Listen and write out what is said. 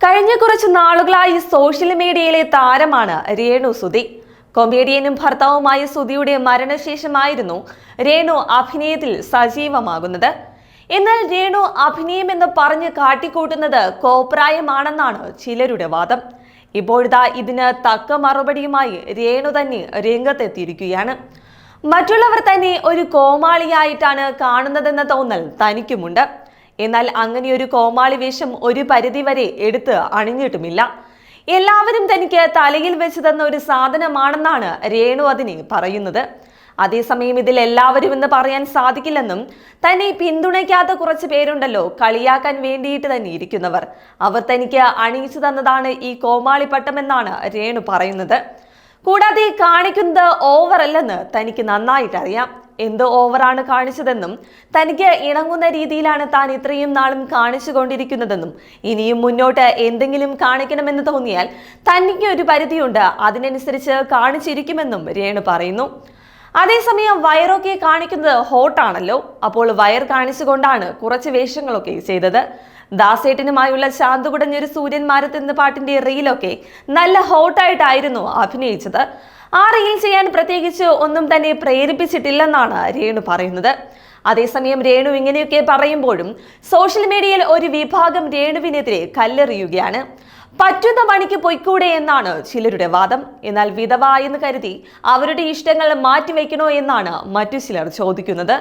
കഴിഞ്ഞ കുറച്ച് നാളുകളായി സോഷ്യൽ മീഡിയയിലെ താരമാണ് രേണു സുധി. കൊമേഡിയനും ഭർത്താവുമായ സുധിയുടെ മരണശേഷമായിരുന്നു രേണു അഭിനയത്തിൽ സജീവമാകുന്നത്. എന്നാൽ രേണു അഭിനയം എന്ന് പറഞ്ഞ് കാട്ടിക്കൂട്ടുന്നത് കോപ്രായമാണെന്നാണ് ചിലരുടെ വാദം. ഇപ്പോഴത്തെ ഇതിന് തക്ക മറുപടിയുമായി രേണു തന്നെ രംഗത്തെത്തിയിരിക്കുകയാണ്. മറ്റുള്ളവർ തന്നെ ഒരു കോമാളിയായിട്ടാണ് കാണുന്നതെന്ന തോന്നൽ തനിക്കുമുണ്ട്. എന്നാൽ അങ്ങനെയൊരു കോമാളി വേഷം ഒരു പരിധിവരെ എടുത്ത് അണിഞ്ഞിട്ടുമില്ല. എല്ലാവരും തനിക്ക് തലയിൽ വെച്ച് തന്ന ഒരു സാധനമാണെന്നാണ് രേണു അതിനെ പറയുന്നത്. അതേസമയം ഇതിൽ എല്ലാവരും എന്ന് പറയാൻ സാധിക്കില്ലെന്നും തന്നെ പിന്തുണയ്ക്കാത്ത കുറച്ച് പേരുണ്ടല്ലോ, കളിയാക്കാൻ വേണ്ടിയിട്ട് തന്നെ ഇരിക്കുന്നവർ, അവർ തനിക്ക് അണിയിച്ചു തന്നതാണ് ഈ കോമാളി പട്ടമെന്നാണ് രേണു പറയുന്നത്. കൂടാതെ കാണിക്കുന്നത് ഓവറല്ലെന്ന് തനിക്ക് നന്നായിട്ട് അറിയാം. എന്ത് ഓവറാണ് കാണിച്ചതെന്നും തനിക്ക് ഇണങ്ങുന്ന രീതിയിലാണ് താൻ ഇത്രയും നാളും കാണിച്ചു കൊണ്ടിരിക്കുന്നതെന്നും ഇനിയും മുന്നോട്ട് എന്തെങ്കിലും കാണിക്കണമെന്ന് തോന്നിയാൽ തനിക്ക് ഒരു പരിധിയുണ്ട്, അതിനനുസരിച്ച് കാണിച്ചിരിക്കുമെന്നും രേണു പറയുന്നു. അതേസമയം വയറൊക്കെ കാണിക്കുന്നത് ഹോട്ടാണല്ലോ, അപ്പോൾ വയർ കാണിച്ചുകൊണ്ടാണ് കുറച്ച് വേഷങ്ങളൊക്കെ ചെയ്തത്. ദാസേട്ടനുമായുള്ള ശാന്തുകുടഞ്ഞൊരു സൂര്യൻ മാരത്തെന്ന പാട്ടിന്റെ റീലൊക്കെ നല്ല ഹോട്ടായിട്ടായിരുന്നു അഭിനയിച്ചത്. ആ റീൽ ചെയ്യാൻ പ്രത്യേകിച്ച് ഒന്നും തന്നെ പ്രേരിപ്പിച്ചിട്ടില്ലെന്നാണ് രേണു പറയുന്നത്. അതേസമയം രേണു ഇങ്ങനെയൊക്കെ പറയുമ്പോഴും സോഷ്യൽ മീഡിയയിൽ ഒരു വിഭാഗം രേണുവിനെതിരെ കല്ലെറിയുകയാണ്. പറ്റുന്ന പണിക്ക് പൊയ്ക്കൂടെ എന്നാണ് ചിലരുടെ വാദം. എന്നാൽ വിധവ എന്ന് കരുതി അവരുടെ ഇഷ്ടങ്ങൾ മാറ്റിവെക്കണോ എന്നാണ് മറ്റു ചിലർ ചോദിക്കുന്നത്.